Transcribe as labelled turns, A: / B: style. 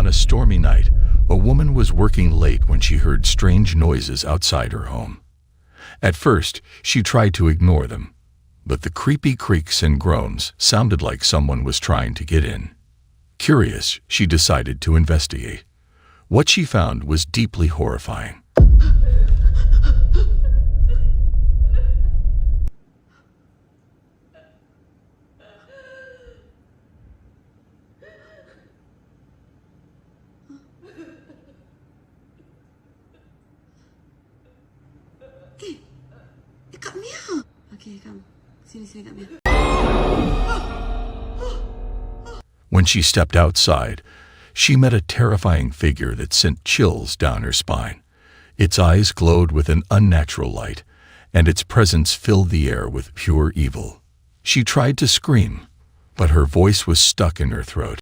A: On a stormy night, a woman was working late when she heard strange noises outside her home. At first, she tried to ignore them, but the creepy creaks and groans sounded like someone was trying to get in. Curious, she decided to investigate. What she found was deeply horrifying.
B: Kak Mia. Okay, come. Sini, Kak Mia.
A: When she stepped outside, she met a terrifying figure that sent chills down her spine. Its eyes glowed with an unnatural light, and its presence filled the air with pure evil. She tried to scream, but her voice was stuck in her throat.